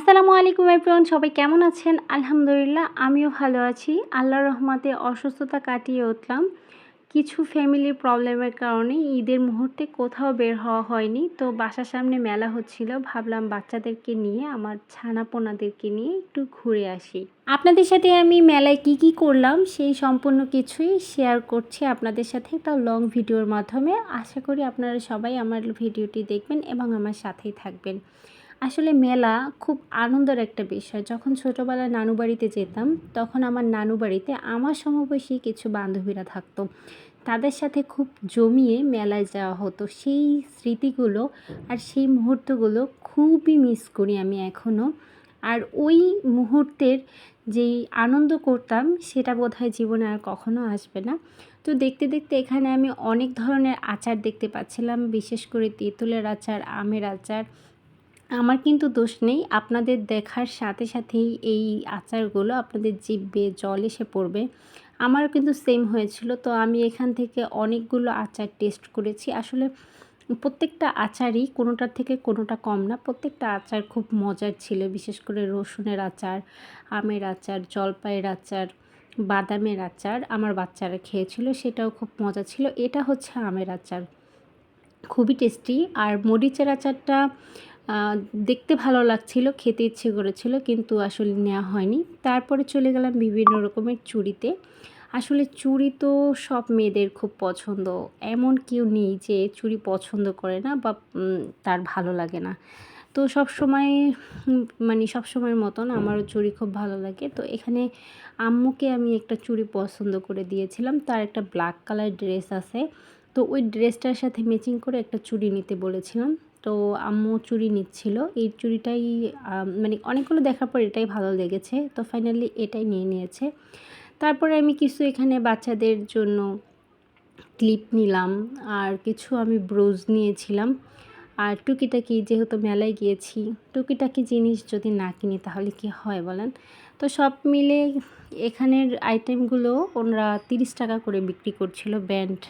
আসসালামু আলাইকুম এভরিওয়ান, সবাই কেমন আছেন? আলহামদুলিল্লাহ আমিও ভালো আছি। আল্লাহর রহমতে অসুস্থতা কাটিয়ে উঠলাম। কিছু ফ্যামিলির প্রবলেমের কারণে ঈদের মুহূর্তে কোথাও বের হওয়া হয়নি। তো বাসার সামনে মেলা হচ্ছিল, ভাবলাম বাচ্চাদেরকে নিয়ে আমার ছানাপোনাদেরকে নিয়ে একটু ঘুরে আসি। আপনাদের সাথে আমি মেলায় কি করলাম সেই সম্পূর্ণ কিছুই শেয়ার করছি আপনাদের সাথে একটা লং ভিডিওর মাধ্যমে। আশা করি আপনারা সবাই আমার ভিডিওটি দেখবেন এবং আমার সাথেই থাকবেন। আসলে মেলা খুব আনন্দের একটা বিষয়। যখন ছোটোবেলায় নানু বাড়িতে যেতাম, তখন আমার নানু বাড়িতে আমার সমবয়সী কিছু বান্ধবীরা থাকতো। তাদের সাথে খুব জমিয়ে মেলায় যাওয়া হতো। সেই স্মৃতিগুলো আর সেই মুহূর্তগুলো খুবই মিস করি আমি এখনও। আর ওই মুহূর্তের যেই আনন্দ করতাম সেটা বোধহয় জীবনে আর কখনো আসবে না। তো দেখতে দেখতে এখানে আমি অনেক ধরনের আচার দেখতে পাচ্ছিলাম, বিশেষ করে তেঁতুলের আচার, আমের আচার। আমার কিন্তু দোষ নেই, আপনাদের দেখার সাথে সাথেই এই আচারগুলো আপনাদের জিভে জল এসে পড়বে। আমারও কিন্তু সেম হয়েছিল। তো আমি এখান থেকে অনেকগুলো আচার টেস্ট করেছি। আসলে প্রত্যেকটা আচারই কোনোটার থেকে কোনোটা কম না। প্রত্যেকটা আচার খুব মজার ছিল, বিশেষ করে রসুনের আচার, আমের আচার, জলপাইয়ের আচার, বাদামের আচার আমার বাচ্চারা খেয়েছিল, সেটাও খুব মজা ছিল। এটা হচ্ছে আমের আচার, খুবই টেস্টি। আর মরিচের আচারটা দেখতে ভালো লাগছিল, খেতে ইচ্ছে করেছিল, কিন্তু আসলে নেওয়া হয়নি। তারপরে চলে গেলাম বিভিন্ন রকমের চুড়িতে। আসলে চুড়ি তো সব মেয়েদের খুব পছন্দ, এমন কেউ নেই যে চুড়ি পছন্দ করে না বা তার ভালো লাগে না। তো সবসময় সবসময়ের মতন আমারও চুড়ি খুব ভালো লাগে। তো এখানে আম্মুকে আমি একটা চুড়ি পছন্দ করে দিয়েছিলাম, তার একটা ব্ল্যাক কালার ড্রেস আছে। তো ওই ড্রেসটার সাথে ম্যাচিং করে একটা চুড়ি নিতে বলেছিলাম। তো আম্মু চুড়ি নিচ্ছিল, এই চুড়িটাই অনেকগুলো দেখার পর এটাই ভালো লেগেছে, তো ফাইনালি এটাই নিয়ে নিয়েছে। তারপরে আমি কিছু এখানে বাচ্চাদের জন্য ক্লিপ নিলাম, আর কিছু আমি ব্রোজ নিয়েছিলাম। আর টুকিটাকি, যেহেতু মেলায় গিয়েছি, টুকিটাকি জিনিস যদি না কিনি তাহলে কি হয় বলেন? তো সব মিলে এখানের আইটেমগুলো ওনারা 30 টাকা করে বিক্রি করছিল, ব্যান্ড,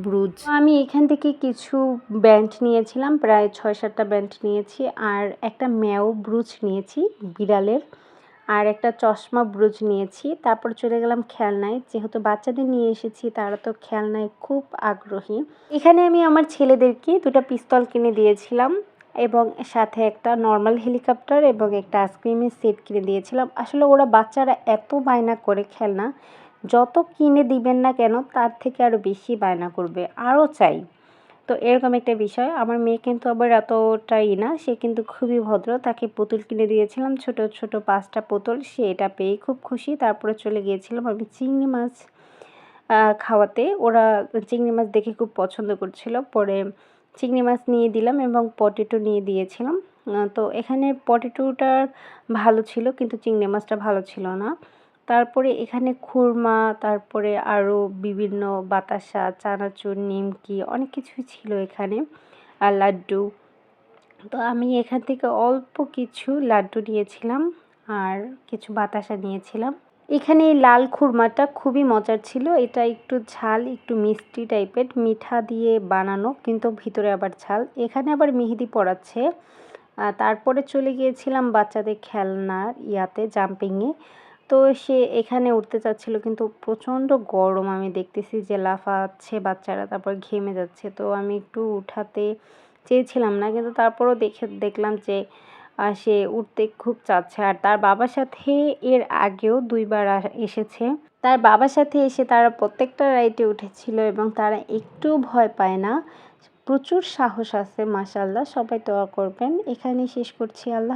ব্রোজ। আমি এখান থেকে কিছু ব্যান্ড নিয়েছিলাম, প্রায় 6-7টা ব্যান্ড নিয়েছি। আর একটা ম্যাও ব্রুচ নিয়েছি বিড়ালের, আর একটা চশমা ব্রুচ নিয়েছি। তারপর চলে গেলাম খেলনায়, যেহেতু বাচ্চাদের নিয়ে এসেছি, তারা তো খেলনায় খুব আগ্রহী। এখানে আমি আমার ছেলেদেরকে 2টা পিস্তল কিনে দিয়েছিলাম এবং সাথে একটা নর্মাল হেলিকপ্টার এবং একটা আইসক্রিমের সেট কিনে দিয়েছিলাম। আসলে ওরা বাচ্চারা এত বায়না করে খেলনা, যত কিনে দিবেন না কেন তার থেকে আরও বেশি বায়না করবে, আরও চাই। তো এরকম একটা বিষয়। আমার মেয়ে কিন্তু আবার এতটাই না, সে কিন্তু খুবই ভদ্র। তাকে পুতুল কিনে দিয়েছিলাম, ছোট ছোট 5টা পুতুল, সে এটা পেয়ে খুব খুশি। তারপরে চলে গিয়েছিলাম আমি চিংড়ি মাছ খাওয়াতে। ওরা চিংড়ি মাছ দেখে খুব পছন্দ করছিল, পরে চিংড়ি মাছ নিয়ে দিলাম এবং পটেটো নিয়ে দিয়েছিলাম। তো এখানে পটেটোটা ভালো ছিল, কিন্তু চিংড়ি মাছটা ভালো ছিল না। তারপরে এখানে খুরমা, তারপরে আরও বিভিন্ন বাতাসা, চানাচুর, নিমকি, অনেক কিছুই ছিল এখানে, আর লাড্ডু। তো আমি এখান থেকে অল্প কিছু লাড্ডু নিয়েছিলাম আর কিছু বাতাসা নিয়েছিলাম। এখানে এই লাল খুরমাটা খুবই মজার ছিল। এটা একটু ঝাল, একটু মিষ্টি টাইপের, মিঠা দিয়ে বানানো, কিন্তু ভিতরে আবার ঝাল। এখানে আবার মেহেদি পড়াচ্ছে। তারপরে চলে গিয়েছিলাম বাচ্চাদের খেলনার জাম্পিংয়ে। তো সে এখানে উঠতে চাচ্ছিল, কিন্তু প্রচণ্ড গরম, আমি দেখতেছি যে লাফাচ্ছে বাচ্চারা, তারপর ঘেমে যাচ্ছে। তো আমি একটু উঠাতে চেয়েছিলাম না, কিন্তু তারপরও দেখলাম যে সে উঠতে খুব চাচ্ছে। আর তার বাবার সাথে এর আগেও 2বার এসেছে। তার বাবার সাথে এসে তারা প্রত্যেকটা রাইডে উঠেছিল এবং তারা একটুও ভয় পায় না, প্রচুর সাহস আছে। মাশাআল্লাহ, সবাই দোয়া করবেন। এখানেই শেষ করছি। আল্লাহ।